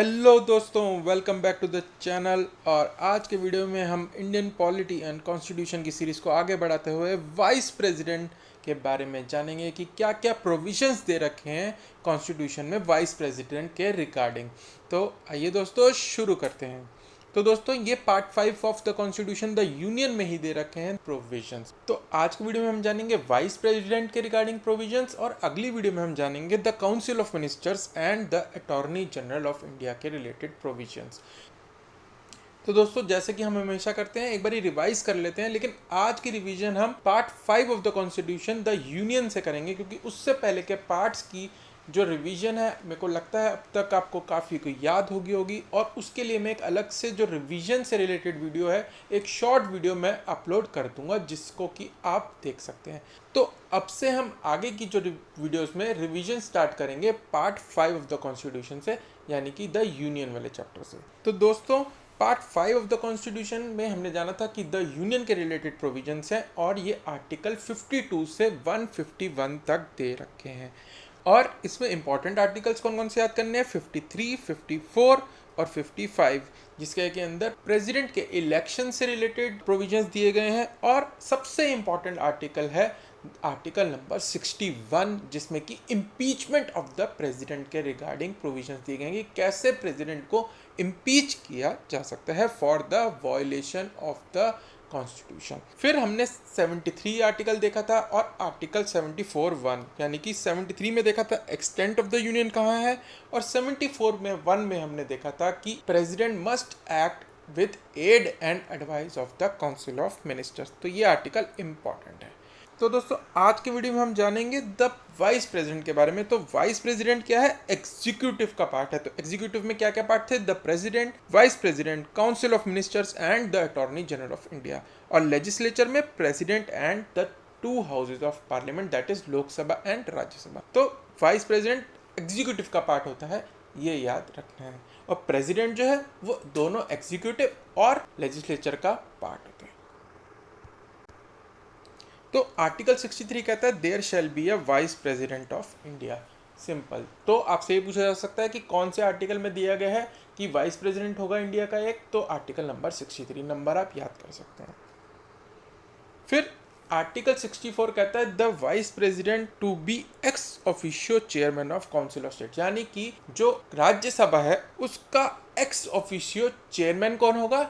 Hello दोस्तों, welcome back to the channel. और आज के वीडियो में हम इंडियन पॉलिटी एंड कॉन्स्टिट्यूशन की सीरीज़ को आगे बढ़ाते हुए वाइस प्रेसिडेंट के बारे में जानेंगे कि क्या क्या प्रोविजंस दे रखे हैं कॉन्स्टिट्यूशन में वाइस प्रेसिडेंट के रिगार्डिंग। तो आइए दोस्तों शुरू करते हैं। तो दोस्तों ये part 5 of the constitution the union में ही दे रखे हैं प्रोविजंस। तो आज की वीडियो में हम जानेंगे वाइस प्रेसिडेंट के रिगार्डिंग प्रोविजंस, और अगली वीडियो में हम जानेंगे the council of ministers and the attorney general of India के रिलेटेड प्रोविजंस। तो दोस्तों जैसे कि हम हमेशा करते हैं, एक बार रिवाइज कर लेते हैं, लेकिन आज की रिवीजन हम part 5 of the constitution the union से करेंगे, क्योंकि उससे पहले के पार्ट्स की जो रिवीजन है मेरे को लगता है अब तक आपको काफ़ी कोई याद होगी और उसके लिए मैं एक अलग से जो रिवीजन से रिलेटेड वीडियो है, एक शॉर्ट वीडियो मैं अपलोड कर दूंगा जिसको कि आप देख सकते हैं। तो अब से हम आगे की जो वीडियोस में रिवीजन स्टार्ट करेंगे पार्ट 5 ऑफ द कॉन्स्टिट्यूशन से, यानी कि द यूनियन वाले चैप्टर से। तो दोस्तों पार्ट 5 ऑफ द कॉन्स्टिट्यूशन में हमने जाना था कि द यूनियन के रिलेटेड प्रोविजंस हैं, और ये आर्टिकल 52 से 151 तक दे रखे हैं। और इसमें इंपॉर्टेंट आर्टिकल्स कौन कौन से याद करने हैं? 53, 54 और 55, जिसके के अंदर प्रेसिडेंट के इलेक्शन से रिलेटेड प्रोविजंस दिए गए हैं। और सबसे इंपॉर्टेंट आर्टिकल है आर्टिकल नंबर 61, जिसमें कि इम्पीचमेंट ऑफ द प्रेसिडेंट के रिगार्डिंग प्रोविजंस दिए गए हैं कि कैसे प्रेसिडेंट को इम्पीच किया जा सकता है for the violation of the constitution. फिर हमने 73 आर्टिकल देखा था, और आर्टिकल 74(1), यानी कि 73 में देखा था एक्सटेंट ऑफ द यूनियन कहाँ है, और 74 में 1 में हमने देखा था कि president must act with aid and advice of the council of ministers. तो ये आर्टिकल इंपॉर्टेंट है। तो दोस्तों आज के वीडियो में हम जानेंगे द वाइस प्रेसिडेंट के बारे में। तो वाइस प्रेसिडेंट क्या है? एग्जीक्यूटिव का पार्ट है। तो एग्जीक्यूटिव में क्या क्या पार्ट थे? The president, vice president, council of ministers and the attorney general of India. और लेजिस्लेचर में president and the 2 houses of parliament, that is Lok Sabha and Rajya Sabha. तो वाइस प्रेसिडेंट एग्जीक्यूटिव का पार्ट होता है, ये याद रखना है। और प्रेसिडेंट जो है वो दोनों एग्जीक्यूटिव और लेजिस्लेचर का पार्ट होता है। तो आर्टिकल 63 कहता है there shall be a vice president of India. Simple. तो आपसे ये पूछा जा सकता है कि कौन से आर्टिकल में दिया गया है कि वाइस प्रेसिडेंट होगा इंडिया का एक, तो आर्टिकल नंबर 63 नंबर आप याद कर सकते हैं। फिर आर्टिकल 64 कहता है the vice president to be ex officio chairman of council of state, यानी कि जो राज्यसभा है उसका एक्स ऑफिशियो चेयरमैन कौन होगा?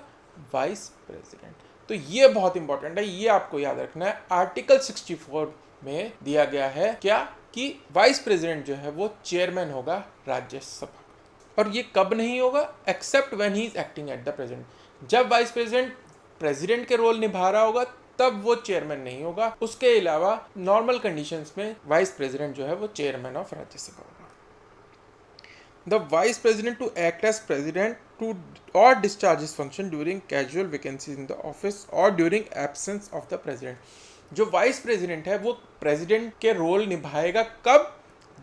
Vice president. तो ये बहुत इंपॉर्टेंट है, ये आपको याद रखना है। आर्टिकल 64 में दिया गया है क्या कि वाइस प्रेसिडेंट जो है वो चेयरमैन होगा राज्यसभा, और ये कब नहीं होगा? Except when he is acting at the president. जब वाइस प्रेसिडेंट प्रेसिडेंट के रोल निभा रहा होगा तब वो चेयरमैन नहीं होगा। उसके अलावा नॉर्मल कंडीशंस में वाइस प्रेसिडेंट जो है वो चेयरमैन ऑफ राज्यसभा होगा। The vice president to act as president to or discharge his function during casual vacancies in the office or during absence of the president. जो वाइस प्रेसिडेंट है वो president के role निभाएगा कब?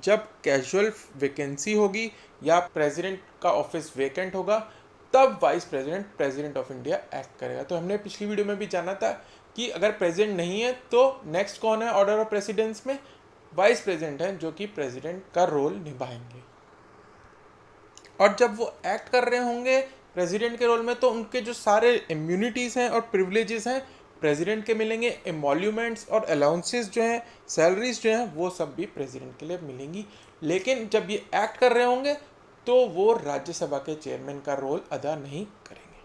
जब कैजुअल वैकेंसी होगी या प्रेसिडेंट का ऑफिस वेकेंट होगा, तब vice president president of India act करेगा। तो हमने पिछली वीडियो में भी जाना था कि अगर प्रेसिडेंट नहीं है तो नेक्स्ट कौन है ऑर्डर ऑफ प्रेसिडेंस में? वाइस प्रेसिडेंट है जो कि प्रेसिडेंट का रोल निभाएंगे। और जब वो एक्ट कर रहे होंगे प्रेसिडेंट के रोल में, तो उनके जो सारे इम्यूनिटीज़ हैं और प्रिविलेजेस हैं प्रेसिडेंट के मिलेंगे। एमोल्यूमेंट्स और अलाउंसेस जो हैं, सैलरीज जो हैं, वो सब भी प्रेसिडेंट के लिए मिलेंगी। लेकिन जब ये एक्ट कर रहे होंगे तो वो राज्यसभा के चेयरमैन का रोल अदा नहीं करेंगे।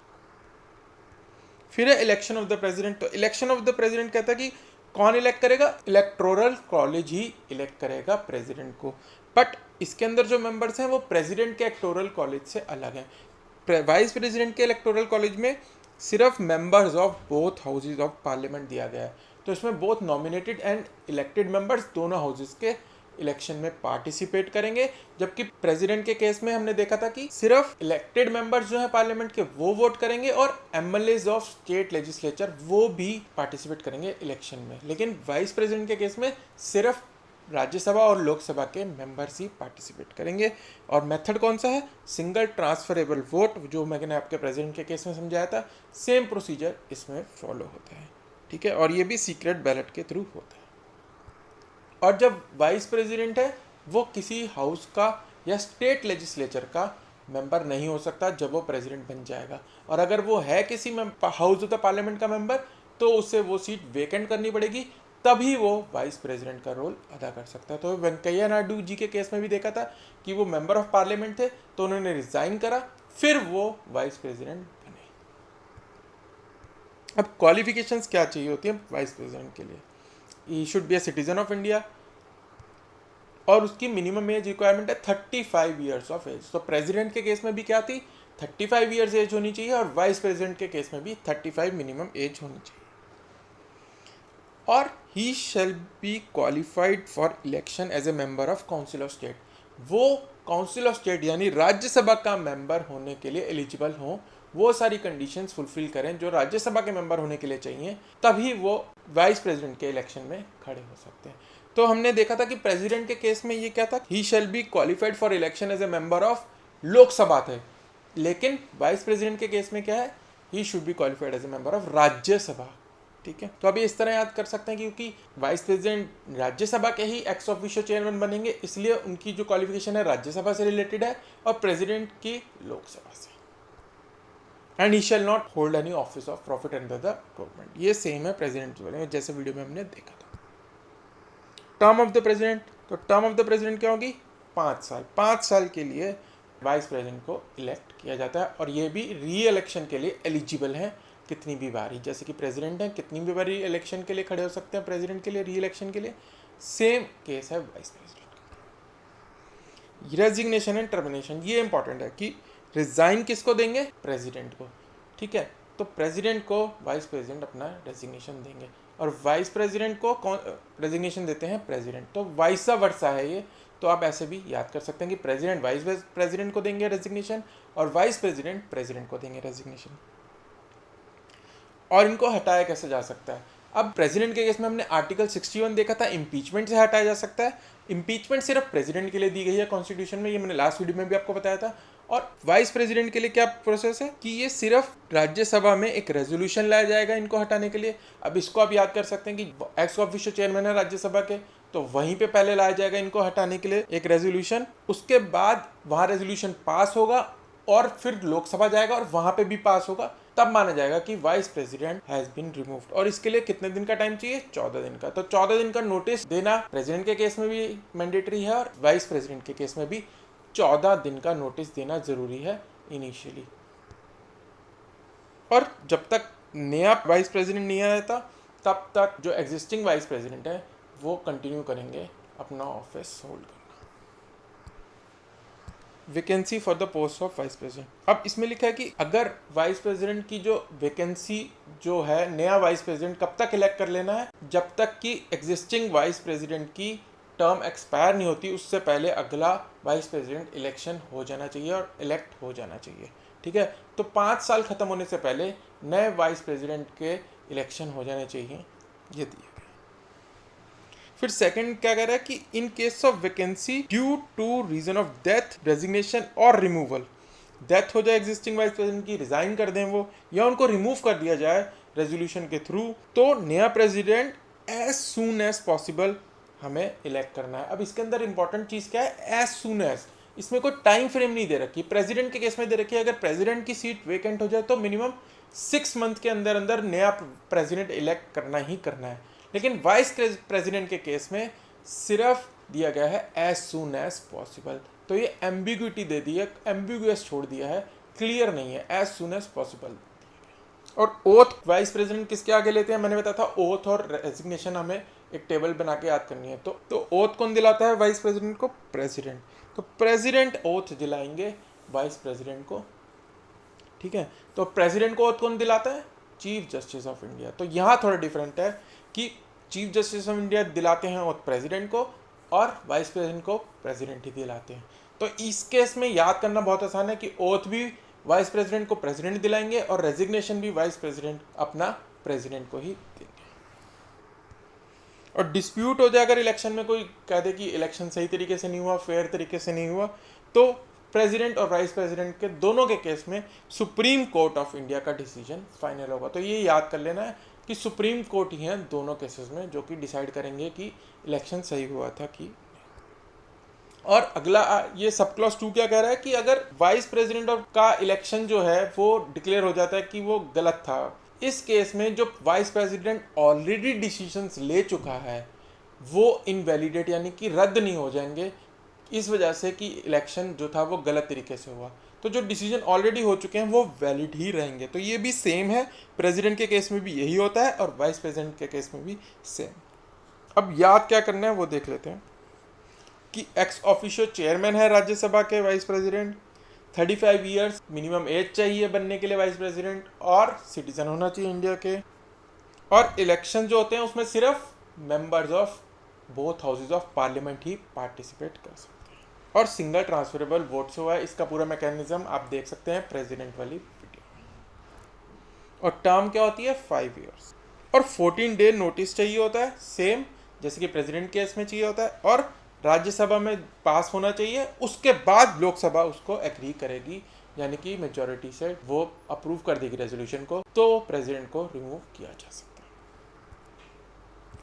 फिर है इलेक्शन ऑफ द प्रेसिडेंट। तो इलेक्शन ऑफ द प्रेसिडेंट कहता है कि कौन इलेक्ट करेगा? इलेक्टोरल कॉलेज ही इलेक्ट करेगा प्रेसिडेंट को। बट इसके अंदर जो मेंबर्स हैं वो प्रेसिडेंट के इलेक्टोरल कॉलेज से अलग हैं। वाइस प्रेसिडेंट के इलेक्टोरल कॉलेज में सिर्फ members of both houses of parliament दिया गया है। तो इसमें both nominated and elected members दोनों हाउसेज के इलेक्शन में पार्टिसिपेट करेंगे। जबकि प्रेसिडेंट के केस में हमने देखा था कि सिर्फ इलेक्टेड मेंबर्स जो है पार्लियामेंट के वो वोट करेंगे, और एमएलएज ऑफ स्टेट लेजिस्लेचर वो भी पार्टिसिपेट करेंगे इलेक्शन में। लेकिन वाइस प्रेसिडेंट के केस में सिर्फ राज्यसभा और लोकसभा के मेंबर्स ही पार्टिसिपेट करेंगे। और मेथड कौन सा है? सिंगल ट्रांसफरेबल वोट, जो मैंने आपके प्रेसिडेंट के केस में समझाया था, सेम प्रोसीजर इसमें फॉलो होता है। ठीक है, और ये भी सीक्रेट बैलेट के थ्रू होता है। और जब वाइस प्रेसिडेंट है वो किसी हाउस का या स्टेट लेजिस्लेचर का मेंबर नहीं हो सकता जब वो प्रेसिडेंट बन जाएगा। और अगर वो है किसी हाउस ऑफ द पार्लियामेंट का मेंबर तो उसे वो सीट वेकेंट करनी पड़ेगी, तभी वो वाइस प्रेसिडेंट का रोल अदा कर सकता है। तो वेंकैया नायडू जी के केस में भी देखा था कि वो मेंबर ऑफ पार्लियामेंट थे तो उन्होंने रिजाइन करा, फिर वो वाइस प्रेसिडेंट बने। अब क्वालिफिकेशंस क्या चाहिए होती है वाइस प्रेसिडेंट के लिए? ही should be a citizen of India और उसकी मिनिमम एज रिक्वायरमेंट है 35 ईयर्स ऑफ एज। तो प्रेसिडेंट के केस में भी क्या थी, 35 ईयर्स एज होनी चाहिए, और वाइस प्रेसिडेंट के केस में भी 35 मिनिमम एज होनी चाहिए। और he shall be qualified for election as a member of council of state. वो काउंसिल ऑफ स्टेट यानी राज्यसभा का मेंबर होने के लिए एलिजिबल हों, वो सारी कंडीशंस फुलफिल करें जो राज्यसभा के मेंबर होने के लिए चाहिए, तभी वो वाइस प्रेसिडेंट के इलेक्शन में खड़े हो सकते हैं। तो हमने देखा था कि प्रेसिडेंट के केस में ये क्या था, he shall be qualified for election as a member of Lok Sabha थे, लेकिन वाइस प्रेसिडेंट के केस में क्या है, he should be qualified as a member of Rajya Sabha. ठीक है, तो अभी इस तरह याद कर सकते हैं क्योंकि वाइस प्रेसिडेंट राज्यसभा के ही एक्स ऑफिशियो चेयरमैन बनेंगे, इसलिए उनकी जो क्वालिफिकेशन है राज्यसभा से रिलेटेड है और प्रेसिडेंट की लोकसभा से। And he shall not hold any office of profit under the government. ये सेम है प्रेसिडेंट वाले में, जैसे वीडियो में हमने देखा था। टर्म ऑफ द प्रेसिडेंट, तो टर्म ऑफ द प्रेसिडेंट क्या होगी, 5 साल। 5 साल के लिए वाइस प्रेसिडेंट को इलेक्ट किया जाता है और ये भी री इलेक्शन के लिए एलिजिबल है कितनी भी बारी, जैसे कि प्रेसिडेंट है कितनी भी बारी इलेक्शन के लिए खड़े हो सकते हैं प्रेसिडेंट के लिए, री इलेक्शन के लिए। सेम केस है vice president. Resignation and termination, ये इंपॉर्टेंट है कि रिजाइन किसको देंगे, प्रेसिडेंट को। ठीक है, तो प्रेसिडेंट को वाइस प्रेसिडेंट अपना रेजिग्नेशन देंगे और वाइस प्रेसिडेंट को कौन रेजिग्नेशन देते हैं, प्रेसिडेंट। तो वाइसा वर्सा है ये, तो आप ऐसे भी याद कर सकते हैं कि प्रेसिडेंट वाइस प्रेसिडेंट को देंगे रेजिग्नेशन और वाइस प्रेसिडेंट प्रेसिडेंट को देंगे रेजिग्नेशन। और इनको हटाया कैसे जा सकता है, अब प्रेसिडेंट के केस में हमने आर्टिकल 61 देखा था, इम्पीचमेंट से हटाया जा सकता है। इम्पीचमेंट सिर्फ प्रेसिडेंट के लिए दी गई है कॉन्स्टिट्यूशन में, ये मैंने लास्ट वीडियो में भी आपको बताया था। और वाइस प्रेसिडेंट के लिए क्या प्रोसेस है कि ये सिर्फ राज्यसभा में एक रेजोल्यूशन लाया जाएगा इनको हटाने के लिए। अब इसको आप याद कर सकते हैं कि एक्स ऑफिशियो चेयरमैन है राज्यसभा के, तो वहीं पे पहले लाया जाएगा इनको हटाने के लिए एक रेजोल्यूशन, उसके बाद वहाँ रेजोल्यूशन पास होगा और फिर लोकसभा जाएगा और वहाँ पे भी पास होगा, तब माना जाएगा कि vice president has been removed. और इसके लिए कितने दिन का टाइम चाहिए, 14 दिन का। तो 14 दिन का नोटिस देना प्रेसिडेंट के केस में भी मैंडेटरी है और वाइस प्रेसिडेंट के केस में भी 14 दिन का नोटिस देना जरूरी है इनिशियली। और जब तक नया वाइस प्रेसिडेंट नहीं आया था तब तक जो एग्जिस्टिंग वाइस प्रेसिडेंट है वो कंटिन्यू करेंगे अपना ऑफिस होल्ड करना। Vacancy for the post of vice president, अब इसमें लिखा है कि अगर वाइस प्रेसिडेंट की जो वैकेंसी जो है, नया वाइस प्रेसिडेंट कब तक इलेक्ट कर लेना है, जब तक कि एग्जिस्टिंग वाइस प्रेसिडेंट की टर्म एक्सपायर नहीं होती, उससे पहले अगला वाइस प्रेसिडेंट इलेक्शन हो जाना चाहिए और इलेक्ट हो जाना चाहिए। ठीक है, तो 5 साल खत्म होने से पहले नए वाइस प्रेसिडेंट के इलेक्शन हो जाने चाहिए, ये दिया गया। फिर सेकंड क्या कह रहा है कि in case of vacancy due to reason of death, resignation और रिमूवल, डेथ हो जाए एग्जिस्टिंग वाइस प्रेसिडेंट की, रिजाइन कर दें वो, या उनको रिमूव कर दिया जाए रेजोल्यूशन के थ्रू, तो नया president as soon as possible हमें इलेक्ट करना है। अब इसके अंदर इंपॉर्टेंट चीज क्या है, एज सून एज, इसमें कोई टाइम फ्रेम नहीं दे रखी। प्रेसिडेंट के केस में दे रखी है अगर प्रेसिडेंट की सीट वेकेंट हो जाए तो मिनिमम 6 मंथ के अंदर अंदर नया प्रेसिडेंट इलेक्ट करना ही करना है। लेकिन वाइस प्रेसिडेंट के केस में सिर्फ दिया गया है एज सून एज पॉसिबल, तो ये एम्बिग्यूटी दे दी है, एम्बिगुअस छोड़ दिया है, क्लियर नहीं है, एज सून एज पॉसिबल। और ओथ वाइस प्रेसिडेंट किसके आगे लेते हैं, मैंने बताया था ओथ और रेजिग्नेशन हमें एक टेबल बना के याद करनी है। तो ओथ कौन दिलाता है वाइस प्रेसिडेंट को, प्रेसिडेंट। तो प्रेसिडेंट ओथ दिलाएंगे वाइस प्रेसिडेंट को। ठीक है, तो प्रेसिडेंट को ओथ कौन दिलाता है, चीफ जस्टिस ऑफ इंडिया। तो यहाँ थोड़ा डिफरेंट है कि चीफ जस्टिस ऑफ इंडिया दिलाते हैं ओथ प्रेसिडेंट को और वाइस प्रेसिडेंट को प्रेसिडेंट ही दिलाते हैं। तो इस केस में याद करना बहुत आसान है कि ओथ भी वाइस प्रेसिडेंट को प्रेसिडेंट दिलाएंगे और रेजिग्नेशन भी वाइस प्रेसिडेंट अपना प्रेसिडेंट को ही देंगे। और डिस्प्यूट हो जाए अगर इलेक्शन में, कोई कह दे कि इलेक्शन सही तरीके से नहीं हुआ, फेयर तरीके से नहीं हुआ, तो प्रेसिडेंट और वाइस प्रेसिडेंट के दोनों के केस में सुप्रीम कोर्ट ऑफ इंडिया का डिसीजन फाइनल होगा। तो ये याद कर लेना है कि सुप्रीम कोर्ट ही है दोनों केसेस में जो कि डिसाइड करेंगे कि इलेक्शन सही हुआ था कि। और अगला ये सब क्लॉज 2 क्या कह रहा है कि अगर वाइस प्रेसिडेंट का इलेक्शन जो है वो डिक्लेयर हो जाता है कि वो गलत था, इस केस में जो वाइस प्रेसिडेंट ऑलरेडी डिसीजंस ले चुका है वो इनवैलिडेट यानी कि रद्द नहीं हो जाएंगे, इस वजह से कि इलेक्शन जो था वो गलत तरीके से हुआ। तो जो डिसीजन ऑलरेडी हो चुके हैं वो वैलिड ही रहेंगे। तो ये भी सेम है, प्रेसिडेंट के केस में भी यही होता है और वाइस प्रेसिडेंट के केस में भी सेम। अब याद क्या करना है वो देख लेते हैं कि एक्स ऑफिशियो चेयरमैन है राज्यसभा के vice president, 35 years minimum age चाहिए बनने के लिए वाइस प्रेसिडेंट, और सिटीजन होना चाहिए इंडिया के। और इलेक्शन जो होते हैं उसमें सिर्फ members of both houses of parliament he participate कर सकते हैं, और सिंगल ट्रांसफरेबल वोट से हुआ है। इसका पूरा मैकेनिज्म आप देख सकते हैं प्रेसिडेंट वाली वीडियो में। और टर्म क्या होती है 5 ईयर्स, और 14 डे नोटिस चाहिए होता है, सेम जैसे कि प्रेसिडेंट केस में चाहिए होता है, और राज्यसभा में पास होना चाहिए, उसके बाद लोकसभा उसको एग्री करेगी, यानी कि मेजॉरिटी से वो अप्रूव कर देगी रेजोल्यूशन को, तो प्रेसिडेंट को रिमूव किया जा सकता है।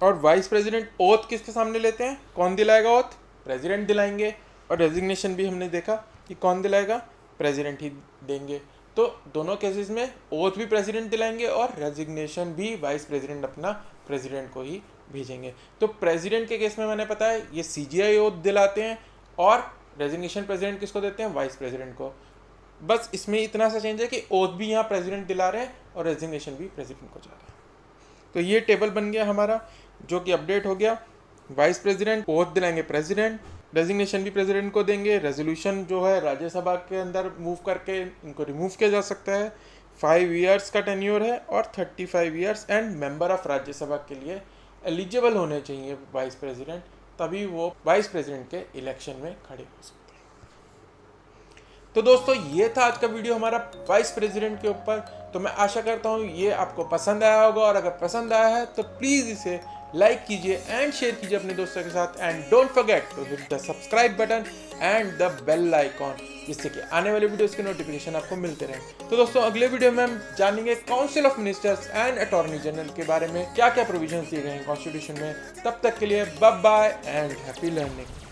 और वाइस प्रेसिडेंट ओथ किसके सामने लेते हैं, कौन दिलाएगा ओथ, प्रेसिडेंट दिलाएंगे। और रेजिग्नेशन भी हमने देखा कि कौन दिलाएगा, प्रेसिडेंट ही देंगे। तो दोनों केसेस में ओथ भी प्रेसिडेंट दिलाएंगे और रेजिग्नेशन भी वाइस प्रेसिडेंट अपना प्रेसिडेंट को ही भेजेंगे। तो प्रेसिडेंट के केस में मैंने पता है ये सीजीआई ओथ दिलाते हैं, और रेजिग्नेशन प्रेसिडेंट किसको देते हैं, वाइस प्रेसिडेंट को। बस इसमें इतना सा चेंज है कि ओथ भी यहाँ प्रेसिडेंट दिला रहे हैं और रेजिग्नेशन भी प्रेसिडेंट को जा रहा है। तो ये टेबल बन गया हमारा, जो कि अपडेट हो गया। वाइस प्रेसिडेंट ओथ दिलाएंगे प्रेसिडेंट, रेजिग्नेशन भी प्रेसिडेंट को देंगे, रेजोल्यूशन जो है राज्यसभा के अंदर मूव करके इनको रिमूव किया जा सकता है। 5 ईयर्स का टेन्योर है और 35 years, and member of Rajya Sabha के लिए एलिजिबल होने चाहिए वाइस प्रेसिडेंट, तभी वो वाइस प्रेसिडेंट के इलेक्शन में खड़े हो सकते हैं। तो दोस्तों ये था आज का वीडियो हमारा वाइस प्रेसिडेंट के ऊपर। तो मैं आशा करता हूँ ये आपको पसंद आया होगा, और अगर पसंद आया है तो प्लीज़ इसे लाइक कीजिए एंड शेयर कीजिए अपने दोस्तों के साथ, and don't forget to hit the subscribe button and the bell icon, जिससे कि आने वाले वीडियोस के नोटिफिकेशन आपको मिलते रहें। तो दोस्तों अगले वीडियो में हम जानेंगे council of ministers and attorney general के बारे में, क्या क्या प्रोविजंस दिए गए हैं कॉन्स्टिट्यूशन में। तब तक के लिए bye bye and happy learning.